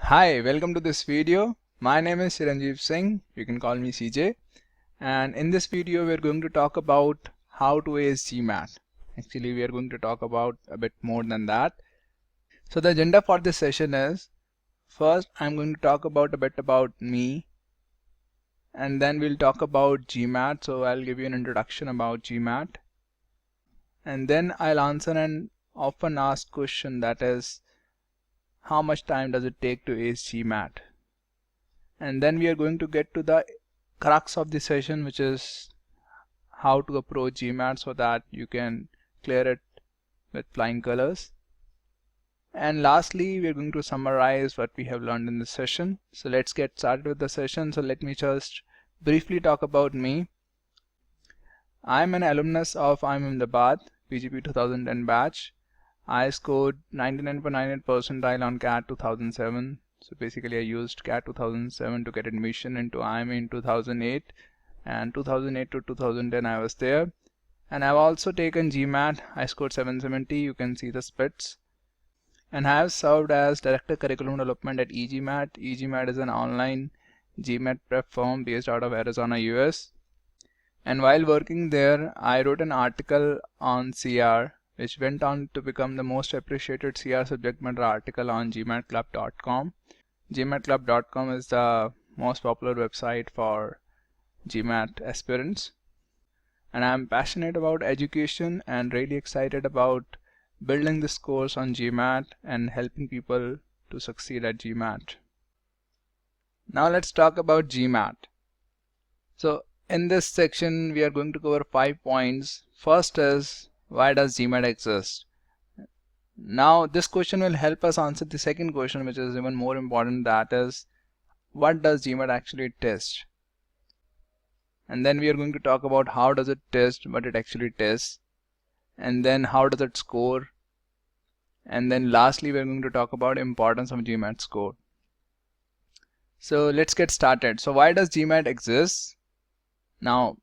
Hi, welcome to this video. My name is Chiranjeev Singh. You can call me CJ. And in this video, we're going to talk about how to ace GMAT. Actually, we are going to talk about a bit more than that. So the agenda for this session is, first, I'm going to talk about a bit about me. And then we'll talk about GMAT. So I'll give you an introduction about GMAT. And then I'll answer an often asked question, that is, how much time does it take to ace GMAT? And then we are going to get to the crux of the session, which is how to approach GMAT so that you can clear it with flying colors. And lastly, we are going to summarize what we have learned in this session. So let's get started with the session. So let me just briefly talk about me. I'm an alumnus of IIM Ahmedabad, PGP 2010 batch. I scored 99.98 percentile on CAT 2007. So basically I used CAT 2007 to get admission into IIM in 2008, and 2008 to 2010 I was there. And I've also taken GMAT. I scored 770. You can see the splits. And I have served as Director Curriculum Development at Ace GMAT. Ace GMAT is an online GMAT prep firm based out of Arizona, US. And while working there, I wrote an article on CR, which went on to become the most appreciated CR subject matter article on gmatclub.com. gmatclub.com is the most popular website for GMAT aspirants. And I'm passionate about education and really excited about building this course on GMAT and helping people to succeed at GMAT. Now let's talk about GMAT. So in this section, we are going to cover 5 points. First is, why does GMAT exist? Now this question will help us answer the second question, which is even more important, that is, what does GMAT actually test? And then we are going to talk about how does it test, what it actually tests, and then how does it score, and then lastly we are going to talk about importance of GMAT score. So let's get started. So why does GMAT exist? Now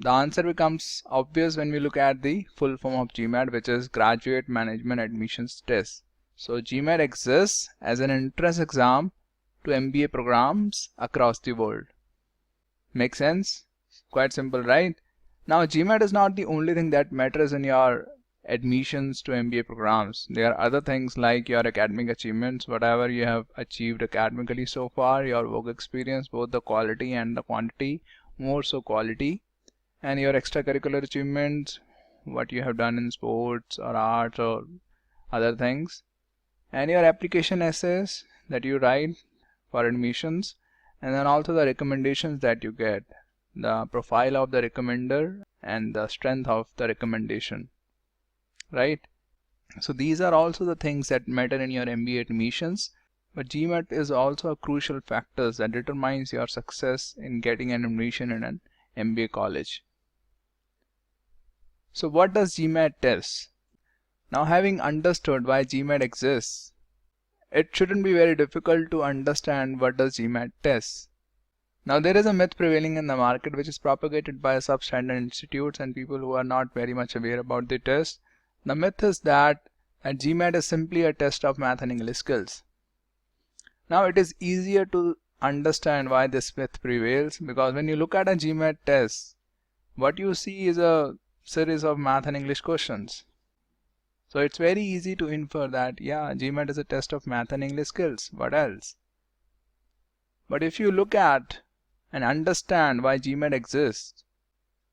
the answer becomes obvious when we look at the full form of GMAT, which is Graduate Management Admissions Test. So GMAT exists as an entrance exam to MBA programs across the world. Make sense? Quite simple, right? Now GMAT is not the only thing that matters in your admissions to MBA programs. There are other things like your academic achievements, whatever you have achieved academically so far, your work experience, both the quality and the quantity, more so quality, and your extracurricular achievements, what you have done in sports or arts or other things, and your application essays that you write for admissions, and then also the recommendations that you get, the profile of the recommender and the strength of the recommendation, right? So these are also the things that matter in your MBA admissions. But GMAT is also a crucial factor that determines your success in getting an admission in an MBA college. So what does GMAT test? Now, having understood why GMAT exists, it shouldn't be very difficult to understand what does GMAT test. Now there is a myth prevailing in the market which is propagated by substandard institutes and people who are not very much aware about the test. The myth is that GMAT is simply a test of math and English skills. Now it is easier to understand why this myth prevails, because when you look at a GMAT test, what you see is a series of math and English questions. So it's very easy to infer that, yeah, GMAT is a test of math and English skills. What else? But if you look at and understand why GMAT exists,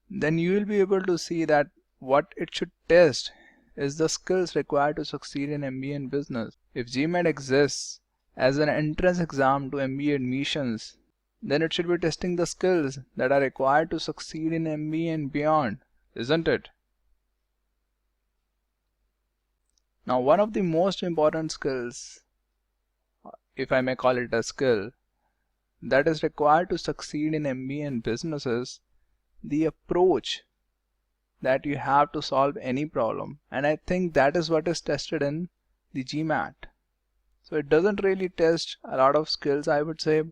then you will be able to see that what it should test is the skills required to succeed in MBA and business. If GMAT exists as an entrance exam to MBA admissions, then it should be testing the skills that are required to succeed in MBA and beyond, isn't it? Now one of the most important skills, if I may call it a skill, that is required to succeed in MBA and business is the approach that you have to solve any problem. And I think that is what is tested in the GMAT. So it doesn't really test a lot of skills, I would say.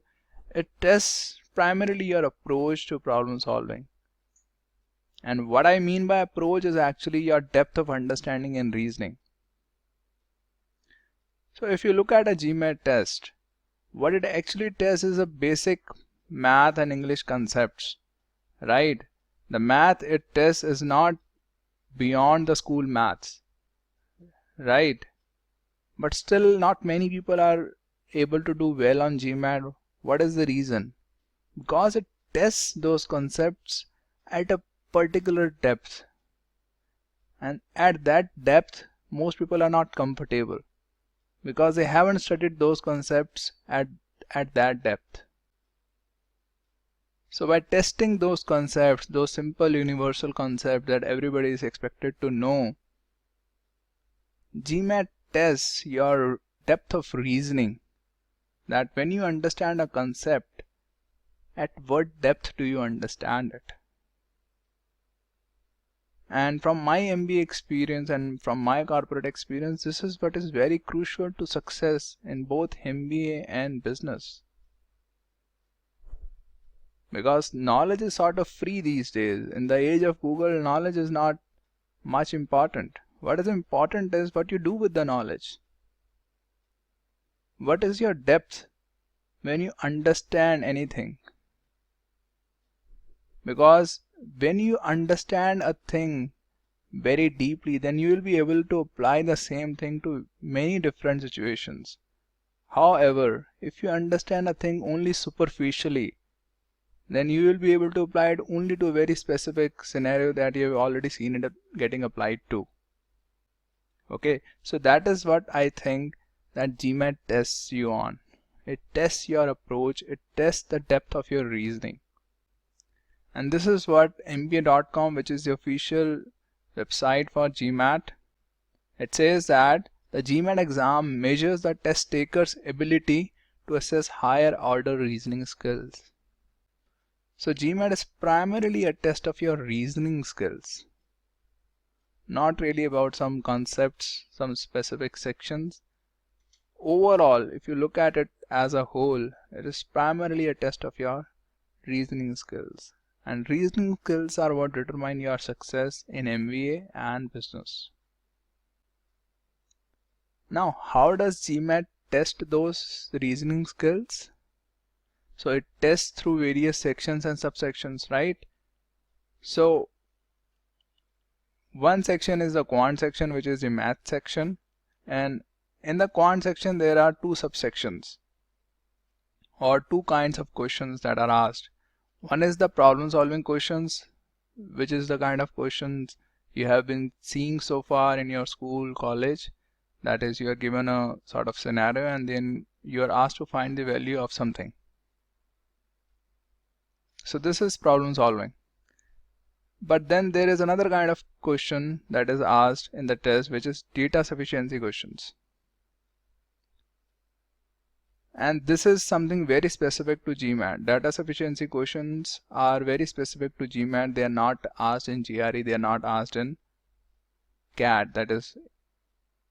It tests primarily your approach to problem solving. And what I mean by approach is actually your depth of understanding and reasoning. So if you look at a GMAT test, what it actually tests is a basic math and English concepts, right? The math it tests is not beyond the school maths, right? But still not many people are able to do well on GMAT. What is the reason? Because it tests those concepts at a particular depth, and at that depth most people are not comfortable because they haven't studied those concepts at that depth. So by testing those concepts, those simple universal concepts that everybody is expected to know, GMAT tests your depth of reasoning, that when you understand a concept, at what depth do you understand it? And from my MBA experience and from my corporate experience, this is what is very crucial to success in both MBA and business. Because knowledge is sort of free these days. In the age of Google, knowledge is not much important. What is important is what you do with the knowledge. What is your depth when you understand anything? Because when you understand a thing very deeply, then you will be able to apply the same thing to many different situations. However, if you understand a thing only superficially, then you will be able to apply it only to a very specific scenario that you have already seen it getting applied to. Okay, so that is what I think that GMAT tests you on. It tests your approach, it tests the depth of your reasoning. And this is what MBA.com, which is the official website for GMAT, it says that the GMAT exam measures the test taker's ability to assess higher order reasoning skills. So GMAT is primarily a test of your reasoning skills, not really about some concepts, some specific sections. Overall, if you look at it as a whole, it is primarily a test of your reasoning skills. And reasoning skills are what determine your success in MBA and business. Now, how does GMAT test those reasoning skills? So it tests through various sections and subsections, right? So one section is the quant section, which is the math section, and in the quant section there are two subsections or two kinds of questions that are asked. One is the problem solving questions, which is the kind of questions you have been seeing so far in your school, college. That is, you are given a sort of scenario and then you are asked to find the value of something. So this is problem solving. But then there is another kind of question that is asked in the test, which is data sufficiency questions. And this is something very specific to GMAT. Data sufficiency questions are very specific to GMAT. They are not asked in GRE. They are not asked in CAT, that is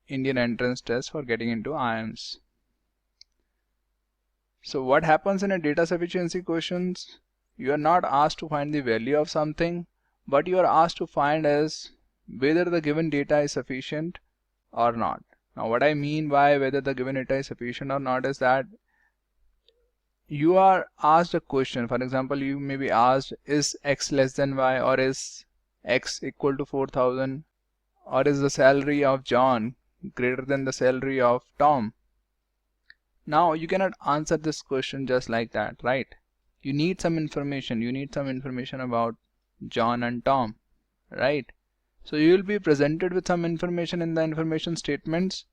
Indian Entrance Test for getting into IIMs. So what happens in a data sufficiency questions? You are not asked to find the value of something, but you are asked to find is whether the given data is sufficient or not. Now what I mean by whether the given data is sufficient or not is that you are asked a question. For example, you may be asked, is x less than y, or is x equal to 4,000, or is the salary of John greater than the salary of Tom? Now you cannot answer this question just like that, right? You need some information. You need some information about John and Tom, right? So you will be presented with some information in the information statements,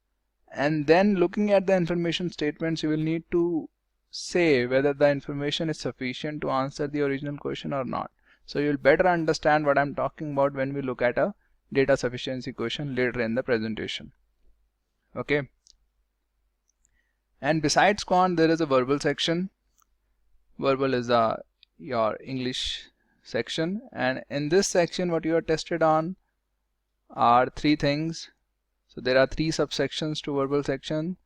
and then looking at the information statements, you will need to say whether the information is sufficient to answer the original question or not. So you'll better understand what I'm talking about when we look at a data sufficiency question later in the presentation. Okay. And besides quant, there is a verbal section. Verbal is your English section, and in this section what you are tested on are three things. So there are three subsections to verbal section,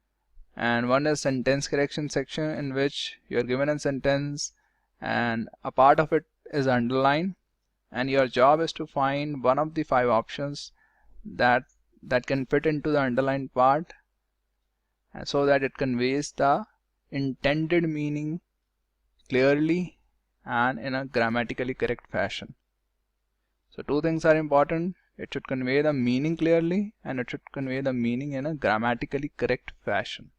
and one is sentence correction section, in which you are given a sentence and a part of it is underlined, and your job is to find one of the 5 options that can fit into the underlined part, and so that it conveys the intended meaning clearly and in a grammatically correct fashion. So two things are important. It should convey the meaning clearly and it should convey the meaning in a grammatically correct fashion.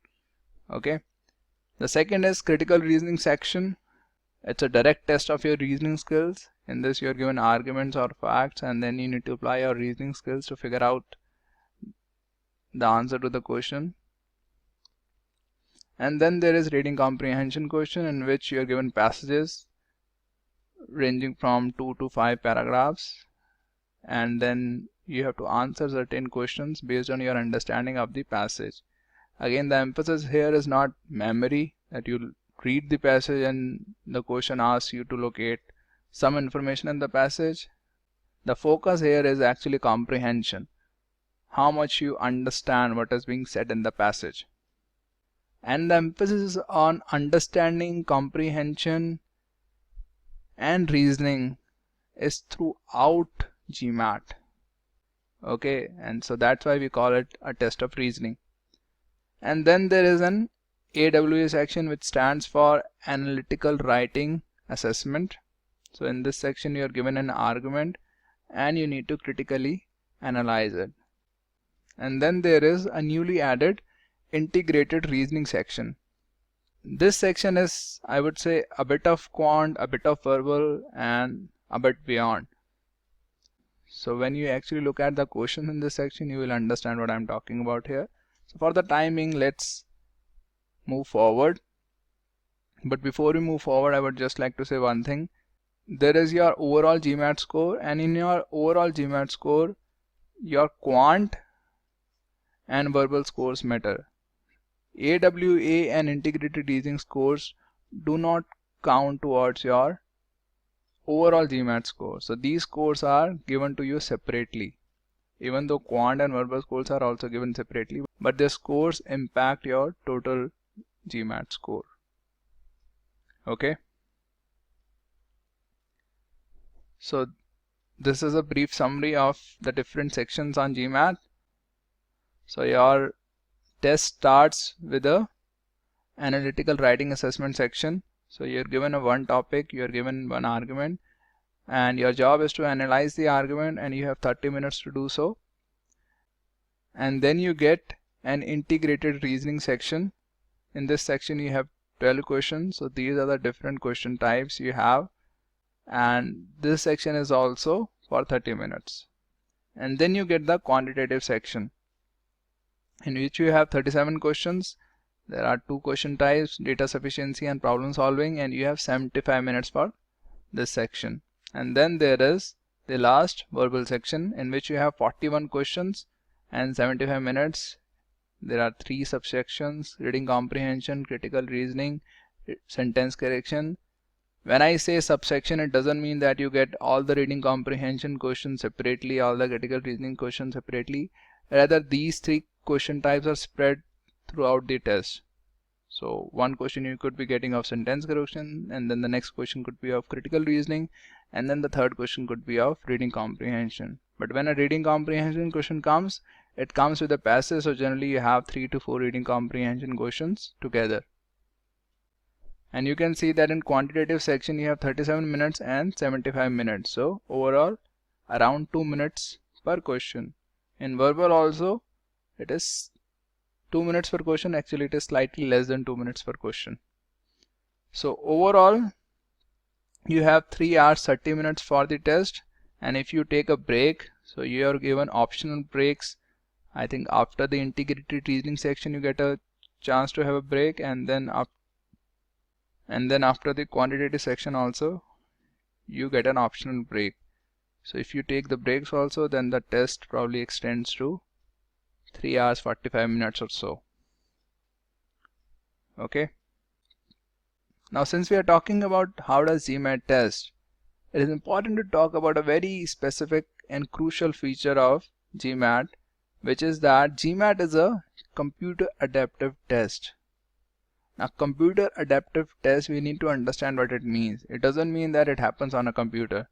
Okay. The second is critical reasoning section. It's a direct test of your reasoning skills. In this you are given arguments or facts and then you need to apply your reasoning skills to figure out the answer to the question. And then there is reading comprehension question, in which you are given passages ranging from 2 to 5 paragraphs, and then you have to answer certain questions based on your understanding of the passage. Again, the emphasis here is not memory, that you read the passage and the question asks you to locate some information in the passage. The focus here is actually comprehension, how much you understand what is being said in the passage. And the emphasis is on understanding, comprehension and reasoning is throughout GMAT. Okay, and so that's why we call it a test of reasoning. And then there is an AWA section, which stands for Analytical Writing Assessment. So in this section you are given an argument and you need to critically analyze it. And then there is a newly added integrated reasoning section. This section is, I would say, a bit of quant, a bit of verbal and a bit beyond. So when you actually look at the questions in this section, you will understand what I'm talking about here. So for the timing, let's move forward. But before we move forward, I would just like to say one thing. There is your overall GMAT score, and in your overall GMAT score, your quant and verbal scores matter. AWA and integrated reasoning scores do not count towards your overall GMAT score. So these scores are given to you separately, even though quant and verbal scores are also given separately, but their scores impact your total GMAT score. Okay. So this is a brief summary of the different sections on GMAT. So your test starts with a analytical writing assessment section. So you're given a one topic, you're given one argument, and your job is to analyze the argument, and you have 30 minutes to do so. And then you get an integrated reasoning section. In this section you have 12 questions. So these are the different question types you have, and this section is also for 30 minutes. And then you get the quantitative section, in which you have 37 questions. There are two question types, data sufficiency and problem solving, and you have 75 minutes for this section. And then there is the last verbal section, in which you have 41 questions and 75 minutes. There are three subsections: reading comprehension, critical reasoning, sentence correction. When I say subsection, it doesn't mean that you get all the reading comprehension questions separately, all the critical reasoning questions separately. Rather, these three question types are spread throughout the test. So one question you could be getting of sentence correction, and then the next question could be of critical reasoning, and then the third question could be of reading comprehension. But when a reading comprehension question comes, it comes with a passage, so generally you have 3 to 4 reading comprehension questions together. And you can see that in quantitative section you have 37 minutes and 75 minutes. So overall around 2 minutes per question. In verbal also it is 2 minutes per question. Actually it is slightly less than 2 minutes per question. So overall you have 3 hours 30 minutes for the test, and if you take a break, so you are given optional breaks. I think after the integrated reasoning section you get a chance to have a break, and then after the quantitative section also you get an optional break. So if you take the breaks also, then the test probably extends to 3 hours 45 minutes or so. Okay. Now since we are talking about how does GMAT test, it is important to talk about a very specific and crucial feature of GMAT, which is that GMAT is a computer adaptive test. Now computer adaptive test, we need to understand what it means. It doesn't mean that it happens on a computer,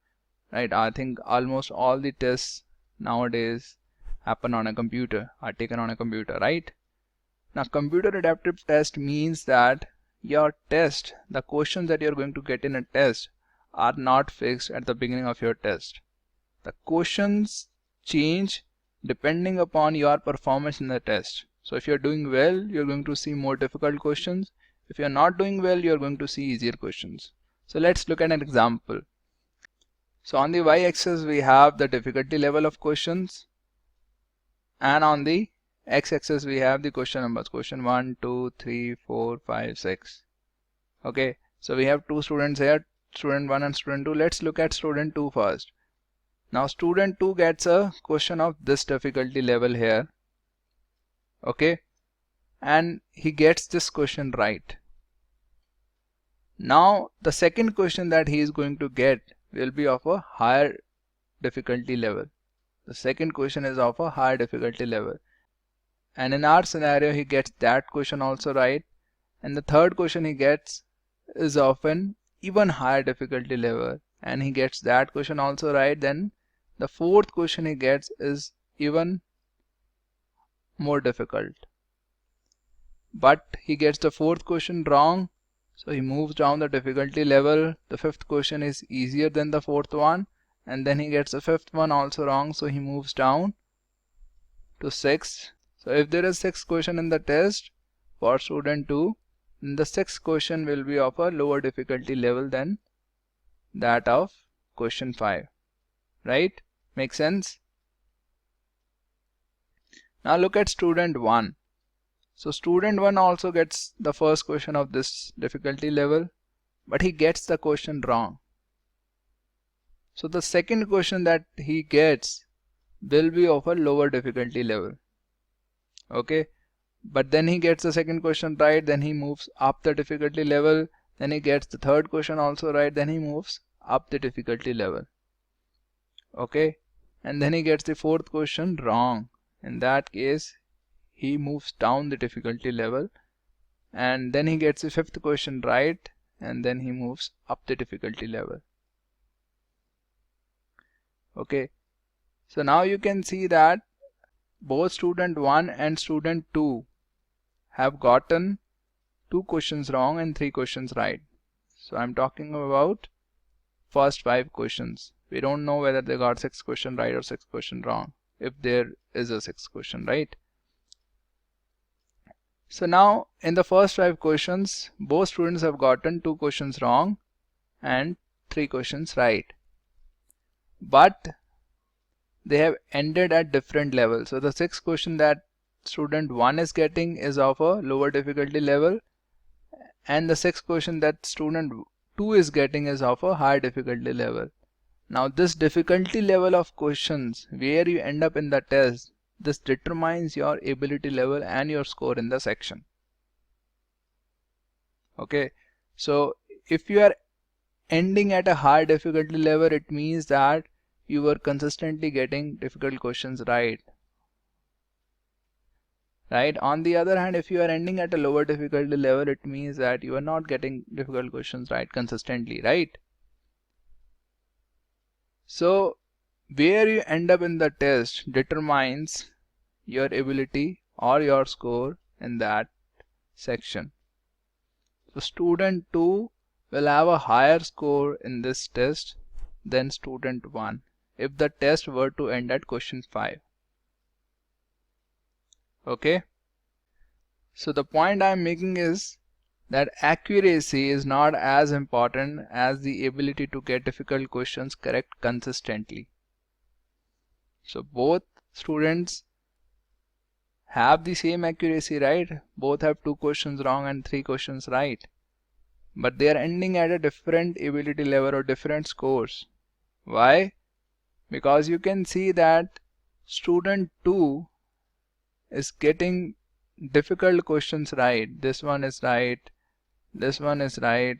right? I think almost all the tests nowadays happen on a computer, are taken on a computer, right? Now computer adaptive test means that your test, the questions that you're going to get in a test are not fixed at the beginning of your test. The questions change depending upon your performance in the test. So if you're doing well, you're going to see more difficult questions. If you're not doing well, you're going to see easier questions. So let's look at an example. So on the y-axis we have the difficulty level of questions, and on the x-axis we have the question numbers, question 1, 2, 3, 4, 5, 6. Okay, so we have two students here, student 1 and student 2. Let's look at student 2 first. Now student 2 gets a question of this difficulty level here. Okay, and he gets this question right. Now the second question that he is going to get will be of a higher difficulty level. The second question is of a higher difficulty level, and in our scenario he gets that question also right, and the third question he gets is of an even higher difficulty level, and he gets that question also right. Then the fourth question he gets is even more difficult, but he gets the fourth question wrong, so he moves down the difficulty level. The fifth question is easier than the fourth one, and then he gets the fifth one also wrong, so he moves down to 6. So if there is 6 question in the test for student 2, then the 6th question will be of a lower difficulty level than that of question 5. Right? Make sense? Now look at student 1. So student 1 also gets the first question of this difficulty level, but he gets the question wrong. So the second question that he gets will be of a lower difficulty level. Okay, but then he gets the second question right, then he moves up the difficulty level, then he gets the third question also right, then he moves up the difficulty level. Okay, and then he gets the fourth question wrong. In that case he moves down the difficulty level, and then he gets the fifth question right, and then he moves up the difficulty level. Okay, so now you can see that both student 1 and student 2 have gotten 2 questions wrong and 3 questions right. So I'm talking about first 5 questions. We don't know whether they got 6 question right or 6 question wrong, if there is a 6th question, right? So now in the first 5 questions, both students have gotten 2 questions wrong and 3 questions right, but they have ended at different levels. So the 6th question that student 1 is getting is of a lower difficulty level, and the 6th question that student 2 is getting is of a higher difficulty level. Now this difficulty level of questions, where you end up in the test, this determines your ability level and your score in the section. Okay, so if you are ending at a high difficulty level, it means that you were consistently getting difficult questions right. On the other hand, if you are ending at a lower difficulty level, it means that you are not getting difficult questions right consistently, right? So where you end up in the test determines your ability or your score in that section. So student 2 will have a higher score in this test than student 1 if the test were to end at question 5. Okay, so the point I am making is that accuracy is not as important as the ability to get difficult questions correct consistently. So both students have the same accuracy, right? Both have 2 questions wrong and 3 questions right, but they are ending at a different ability level or different scores. Why? Because you can see that student 2 is getting difficult questions right. This one is right, this one is right,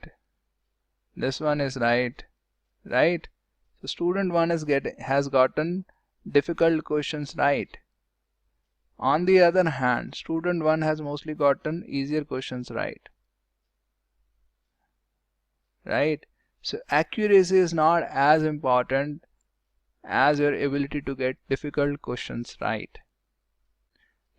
this one is right, right? So student 1 has gotten difficult questions right. On the other hand, student 1 has mostly gotten easier questions right. Right? So accuracy is not as important as your ability to get difficult questions right.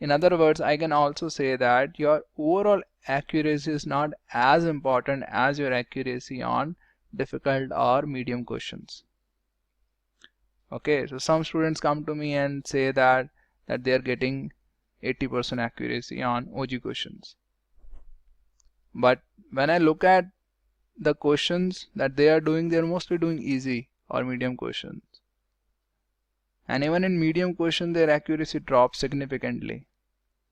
In other words, I can also say that your overall accuracy is not as important as your accuracy on difficult or medium questions. Okay, so some students come to me and say that they are getting 80% accuracy on OG questions. But when I look at the questions that they are doing, they are mostly doing easy or medium questions. And even in medium question, their accuracy drops significantly.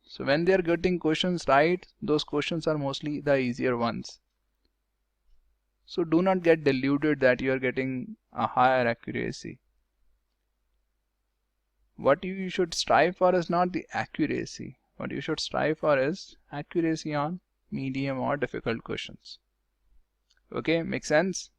So when they are getting questions right, those questions are mostly the easier ones. So do not get deluded that you are getting a higher accuracy. What you should strive for is not the accuracy. What you should strive for is accuracy on medium or difficult questions. Okay, make sense?